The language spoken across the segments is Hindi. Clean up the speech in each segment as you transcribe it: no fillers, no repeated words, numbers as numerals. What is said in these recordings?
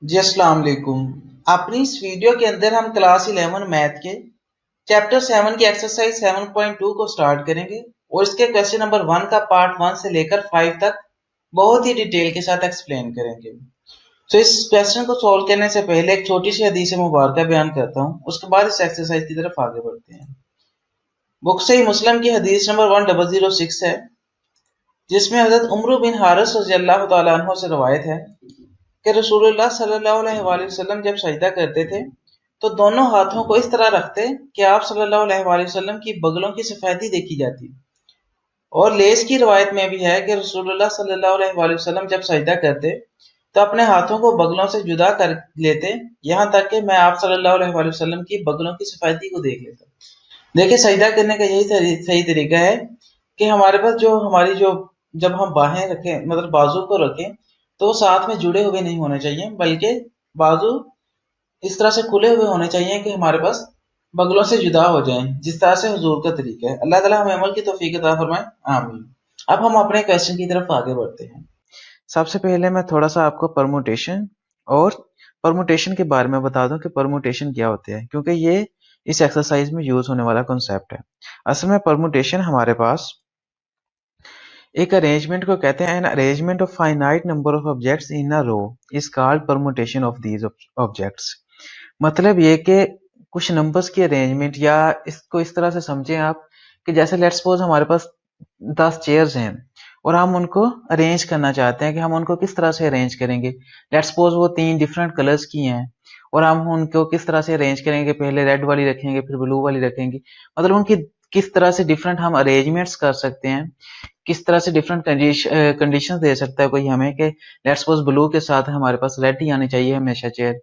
जी अस्सलाम वालेकुम। अपनी इस वीडियो के अंदर हम क्लास 11 मैथ के चैप्टर 7 की एक्सरसाइज 7.2 को स्टार्ट करेंगे और इसके क्वेश्चन नंबर 1 का पार्ट 1 से लेकर 5 तक बहुत ही डिटेल के साथ एक्सप्लेन करेंगे। तो इस क्वेश्चन को सॉल्व करने से पहले एक छोटी सी हदीस मुबारक बयान करता हूँ, उसके बाद इस एक्सरसाइज की तरफ आगे बढ़ते हैं। बुक सही मुस्लिम की हदीस नंबर 1006 है, जिसमें हजरत उमर बिन हारिस रज़ियल्लाहु तआला अन्हु से रवायत है कि रसूलुल्लाह सल्लल्लाहु अलैहि वसल्लम जब सजदा करते थे तो दोनों हाथों को इस तरह रखते कि आप सल्लल्लाहु अलैहि वसल्लम की बगलों की सफेदी देखी जाती। और लेस की रवायत में भी है कि रसूलुल्लाह सल्लल्लाहु अलैहि वसल्लम जब सजदा करते तो अपने हाथों को बगलों से जुदा कर लेते, यहाँ तक कि मैं आप सल्लल्लाहु अलैहि वसल्लम की बगलों की सफेदी को देख लेता। देखिए, सजदा करने का यही सही तरीका है कि हमारे पास जो हमारी जो जब हम बाहें रखें, मतलब बाजू को रखें, तो वो साथ में जुड़े हुए नहीं होने चाहिए, बल्कि बाजू इस तरह से खुले हुए होने चाहिए कि हमारे पास बगलों से जुदा हो जाएं, जिस तरह से हुजूर का तरीका है। अल्लाह ताला हमें अमल की तौफीक अता फरमाए, आमीन। अब हम अपने क्वेश्चन की तरफ आगे बढ़ते हैं। सबसे पहले मैं थोड़ा सा आपको परमुटेशन और परमुटेशन के बारे में बता दूं कि परमुटेशन क्या होते हैं, क्योंकि ये इस एक्सरसाइज में यूज होने वाला कॉन्सेप्ट है। असल में परमुटेशन हमारे पास एक अरेंजमेंट को कहते हैं। An arrangement of finite number of objects in a row is called permutation of these objects. मतलब ये कि कुछ नंबर्स की अरेंजमेंट, या इसको इस तरह से समझें आप कि जैसे लेट्स सपोज हमारे पास 10 चेयर्स हैं और हम उनको अरेंज करना चाहते हैं कि हम उनको किस तरह से अरेंज करेंगे। लेट्स सपोज वो 3 डिफरेंट कलर्स की हैं और हम उनको किस तरह से अरेंज करेंगे, पहले रेड वाली रखेंगे फिर ब्लू वाली रखेंगे। मतलब उनकी किस तरह से डिफरेंट हम अरेंजमेंट्स कर सकते हैं, किस तरह से डिफरेंट कंडीशन दे सकता है कोई हमें कि लेट्स सपोज ब्लू के साथ हमारे पास रेड ही आनी चाहिए हमेशा चेयर।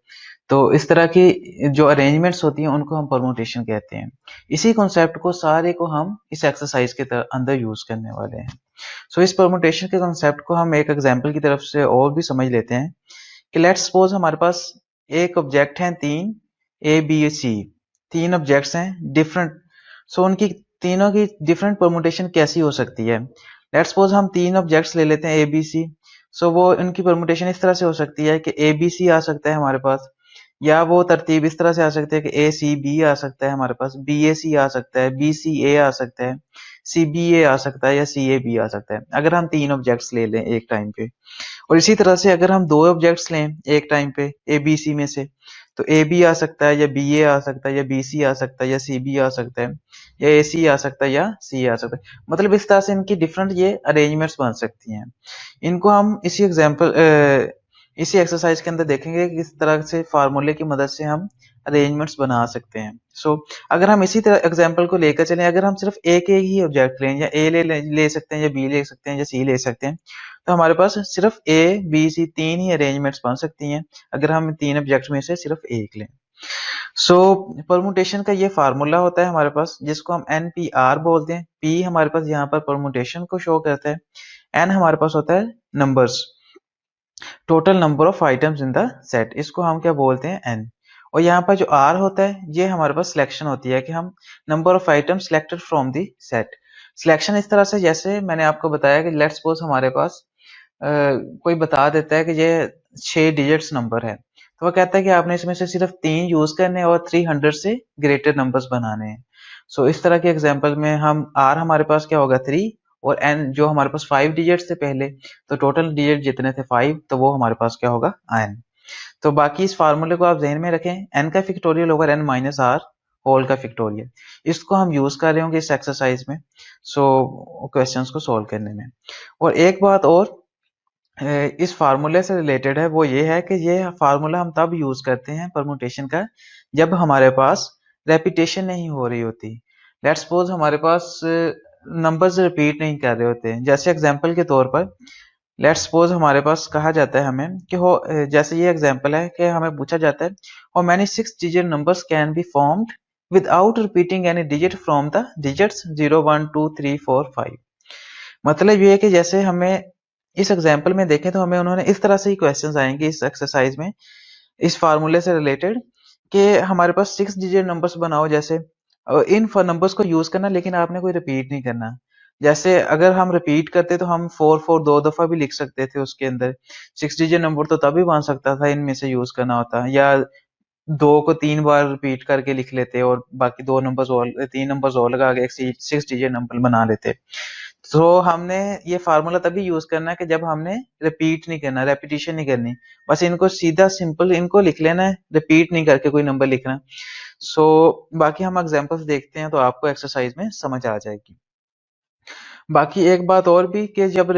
तो इस तरह की जो अरेंजमेंट्स होती हैं उनको हम परमुटेशन कहते हैं। इसी कॉन्सेप्ट को सारे को हम इस एक्सरसाइज के अंदर यूज करने वाले हैं। सो इस परमुटेशन के कॉन्सेप्ट को हम एक एग्जांपल की तरफ से और भी समझ लेते हैं कि लेट्स सपोज हमारे पास एक ऑब्जेक्ट है, तीन ए बी सी, तीन ऑब्जेक्ट्स हैं डिफरेंट। सो उनकी तीनों की डिफरेंट परमुटेशन कैसी हो सकती है। लेट्स सपोज हम तीन ऑब्जेक्ट्स ले लेते हैं ए बी सी। सो वो इनकी परमुटेशन इस तरह से हो सकती है कि ए बी सी आ सकता है हमारे पास, या वो तरतीब इस तरह से आ सकती है कि ए सी बी आ सकता है हमारे पास, बी ए सी आ सकता है, बी सी ए आ सकता है, सी बी ए आ सकता है, या सी ए बी आ सकता है, अगर हम तीन ऑब्जेक्ट्स ले लें एक टाइम पे। और इसी तरह से अगर हम दो ऑब्जेक्ट्स लें एक टाइम पे ए बी सी में से, तो ए बी आ सकता है, या बी ए आ सकता है, या बी सी आ सकता है, या सी बी आ सकता है, या ए सी आ सकता है, या सी आ सकता है। मतलब इस तरह से इनकी डिफरेंट ये अरेंजमेंट्स बन सकती हैं। इनको हम इसी एक्सरसाइज के अंदर देखेंगे कि किस तरह से फार्मूले की मदद से हम अरेंजमेंट्स बना सकते हैं। अगर हम इसी तरह एग्जांपल को लेकर चलें, अगर हम सिर्फ एक एक ही ऑब्जेक्ट लें, या ए ले सकते हैं, या बी ले सकते हैं, या सी ले सकते हैं, तो हमारे पास सिर्फ ए बी सी तीन ही अरेंजमेंट्स बन सकती हैं अगर हम तीन ऑब्जेक्ट्स में से सिर्फ एक लें। सो परमुटेशन का ये फार्मूला होता है हमारे पास, जिसको हम एन पी आर बोलते हैं। पी हमारे पास यहाँ पर परमुटेशन को शो करता है, एन हमारे पास होता है numbers, total number of items in the set, इसको हम क्या बोलते हैं एन। और यहाँ पर जो आर होता है ये हमारे पास सिलेक्शन होती है कि हम number of items selected from the set. Selection इस तरह से, जैसे मैंने आपको बताया कि लेट्स सपोज हमारे पास कोई बता देता है कि ये 6 डिजिट्स नंबर है, तो वो कहता है कि आपने इसमें से सिर्फ 3 यूज करने और 300 से ग्रेटर नंबर्स बनाने हैं। इस तरह के एग्जांपल में हम आर हमारे पास क्या होगा 3, और एन जो हमारे पास 5 डिजिट्स थे पहले, तो टोटल डिजिट जितने थे 5, तो वो हमारे पास क्या होगा एन। तो बाकी इस फार्मूले को आप जहन में रखें, एन का factorial over n minus r whole का फिक्टोरियल। इसको हम यूज कर रहे होंगे इस एक्सरसाइज में, क्वेश्चंस को सॉल्व करने में। और एक बात और इस फार्मूले से रिलेटेड है, वो ये है कि ये फार्मूला हम तब यूज करते हैं परमुटेशन का जब हमारे पास रेपिटेशन नहीं हो रही होती। लेट्स सपोज हमारे पास नंबर्स रिपीट नहीं कर रहे होते हैं। जैसे एग्जांपल के तौर पर लेट्स सपोज हमारे पास कहा जाता है हमें कि जैसे ये एग्जांपल है कि हमें पूछा जाता है how many 6 digit numbers can be formed without repeating any digit from the digits 0 1 2 3 4 5। मतलब ये है कि जैसे हमें इस एग्जाम्पल में देखें तो हमें उन्होंने इस तरह से ही क्वेश्चंस आएंगे इस एक्सरसाइज में, इस फार्मूले से रिलेटेड, कि हमारे पास 6 डिजिट नंबर्स बनाओ जैसे, इन नंबर्स को यूज करना, लेकिन आपने कोई रिपीट नहीं करना। जैसे अगर हम रिपीट करते तो हम 4 दो दफा भी लिख सकते थे उसके अंदर, 6 डिजिट नंबर तो तभी बन सकता था, इनमें से यूज करना होता, या 2 को 3 बार रिपीट करके लिख लेते और बाकी 2 नंबर्स और 3 नंबर्स और लगा के एक 6 डिजिट नंबर बना लेते। तो हमने ये फार्मूला तभी यूज करना है कि जब हमने रिपीट नहीं करना, रेपिटेशन नहीं करनी, बस इनको सीधा सिंपल इनको लिख लेना है, रिपीट नहीं करके कोई नंबर लिखना। सो बाकी हम एग्जांपल्स देखते हैं तो आपको एक्सरसाइज में समझ आ जाएगी। बाकी एक बात और भी कि जब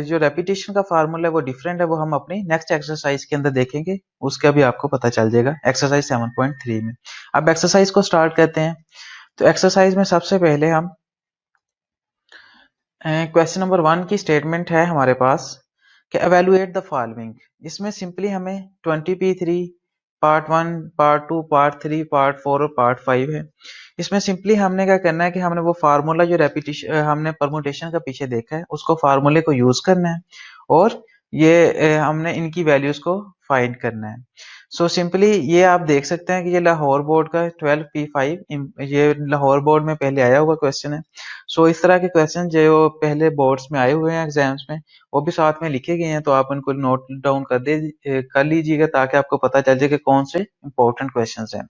जो रेपिटेशन का फार्मूला है वो डिफरेंट है, वो हम अपनी नेक्स्ट एक्सरसाइज के अंदर देखेंगे, उसका भी आपको पता चल जाएगा एक्सरसाइज 7.3 में। अब एक्सरसाइज को स्टार्ट करते हैं। तो एक्सरसाइज में सबसे पहले हम क्वेश्चन नंबर 1 की स्टेटमेंट है हमारे पास कि एवेलुएट द फॉलोइंग। इसमें सिंपली हमें 20p3 part 1, part 2, part 3, part 4 और पार्ट 5 है। इसमें सिंपली हमने क्या करना है कि हमने वो फार्मूला जो रेपिटेशन हमने परमुटेशन का पीछे देखा है उसको फार्मूले को यूज करना है और ये हमने इनकी वैल्यूज को फाइंड करना है। सो सिंपली ये आप देख सकते हैं कि ये लाहौर बोर्ड का 12P5 ये लाहौर बोर्ड में पहले आया हुआ क्वेश्चन है। सो इस तरह के क्वेश्चन जो पहले बोर्ड्स में आए हुए हैं एग्जाम्स में वो भी साथ में लिखे गए हैं, तो आप उनको नोट डाउन कर लीजिएगा ताकि आपको पता चल जाए कि कौन से इंपॉर्टेंट क्वेश्चन हैं।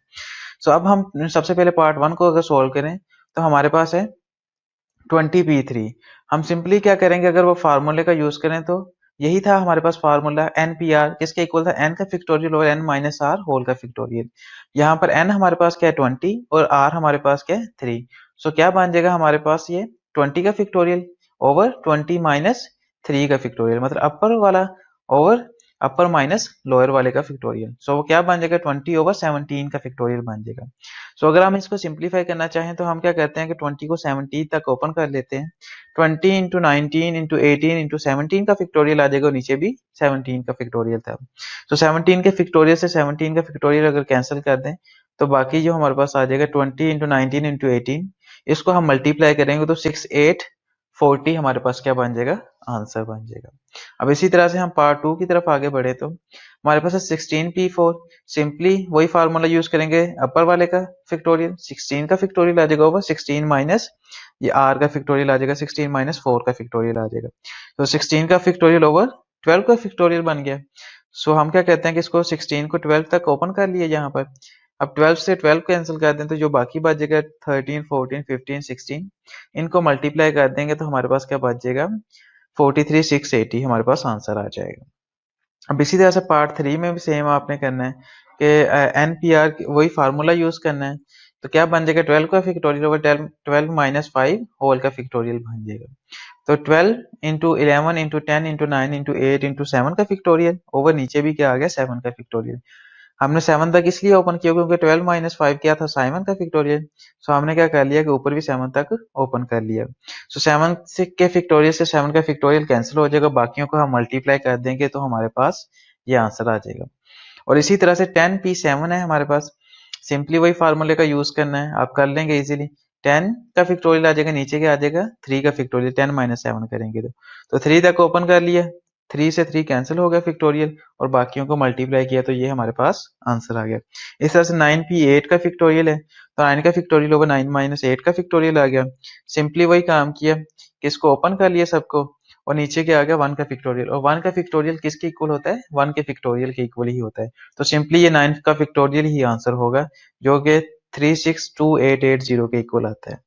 सो अब हम सबसे पहले पार्ट 1 को अगर सोल्व करें तो हमारे पास है 20p3। हम सिंपली क्या करेंगे, अगर वो फार्मूले का यूज करें तो यही था हमारे पास फार्मूला NPR किसके इक्वल था, n का फैक्टोरियल और n माइनस r होल का फैक्टोरियल। यहाँ पर n हमारे पास क्या है 20 और r हमारे पास क्या है 3। सो क्या बन जाएगा हमारे पास ये 20 का फैक्टोरियल ओवर 20 माइनस 3 का फैक्टोरियल, मतलब अपर वाला ओवर अपर माइनस लोअर वाले का फैक्टोरियल। सो वो क्या बन जाएगा 20 ओवर 17 का फैक्टोरियल बन जाएगा। सो अगर हम इसको सिंप्लीफाई करना चाहें तो हम क्या करते हैं कि 20 को 17 तक ओपन कर लेते हैं। 20 इंटू 19 इंटू 18 इंटू 17 का फैक्टोरियल आ जाएगा और नीचे भी 17 का फैक्टोरियल था। तो 17 के फैक्टोरियल से 17 का फैक्टोरियल अगर कैंसिल कर दें तो बाकी जो हमारे पास आ जाएगा 20 इंटू 19 इंटू 18, इसको हम मल्टीप्लाई करेंगे तो 6 8 40 हमारे पास क्या बन जाएगा, आंसर बन जाएगा। अब इसी तरह से हम पार्ट 2 की तरफ आगे बढ़े तो हमारे पास है 16p4। सिंपली वही फार्मूला यूज करेंगे अपर वाले का फैक्टोरियल, 16 का फैक्टोरियल आ जाएगा ओवर 16 माइनस ये r का फैक्टोरियल आ जाएगा, 16 माइनस 4 का फैक्टोरियल आ जाएगा। तो 16 का फैक्टोरियल ओवर 12 का फैक्टोरियल बन गया। सो हम क्या कहते हैं कि इसको 16 को 12 तक ओपन कर लिया यहाँ पर। अब 12 से 12 कैंसिल कर दें तो जो बाकी बच जाएगा 13 14 15 16, इनको मल्टीप्लाई कर देंगे तो हमारे पास क्या बच जाएगा 43 680 हमारे पास आंसर आ जाएगा। अब इसी तरह से पार्ट 3 में भी सेम आपने करना है कि NPR वही फार्मूला यूज करना है। तो क्या बन जाएगा 12 का फैक्टोरियल ओवर 12 माइनस 5 होल का फैक्टोरियल बन जाएगा। तो 12 into 11 into 10 into 9 into 8 into 7 का फैक्टोरियल ओवर नीचे भी क्या आ गया 7 का फैक्टोरियल। हमने 7 तक इसलिए ओपन किया क्योंकि 12 माइनस 5 क्या था 7 का फैक्टोरियल। सो हमने क्या कर लिया कि ऊपर भी 7 तक ओपन कर लिया। सो 7 से के फैक्टोरियल से 7 का फैक्टोरियल कैंसिल हो जाएगा, बाकियों को हम मल्टीप्लाई कर देंगे तो हमारे पास ये आंसर आ जाएगा। और इसी तरह से 10p7 है हमारे पास, सिंपली वही फार्मूले का यूज करना है, आप कर लेंगे इजीली। 10 का फैक्टोरियल आ जाएगा, नीचे क्या आ जाएगा 3 का फैक्टोरियल, 10 माइनस 7 करेंगे तो 3 तक ओपन कर लिया, 3 से 3 कैंसिल हो गया फैक्टोरियल और बाकियों को मल्टीप्लाई किया तो ये हमारे पास आंसर आ गया। इस तरह से 9p8 का फैक्टोरियल है तो 9 का फैक्टोरियल ओवर 9 माइनस 8 का फैक्टोरियल आ गया। सिंपली वही काम किया कि इसको ओपन कर लिया सबको और नीचे क्या आ गया 1 का फैक्टोरियल, और 1 का फैक्टोरियल किसके इक्वल होता है 1 के फैक्टोरियल के इक्वल ही होता है। तो सिंपली ये 9 का फैक्टोरियल ही आंसर होगा जो कि 362,880 के इक्वल आता है।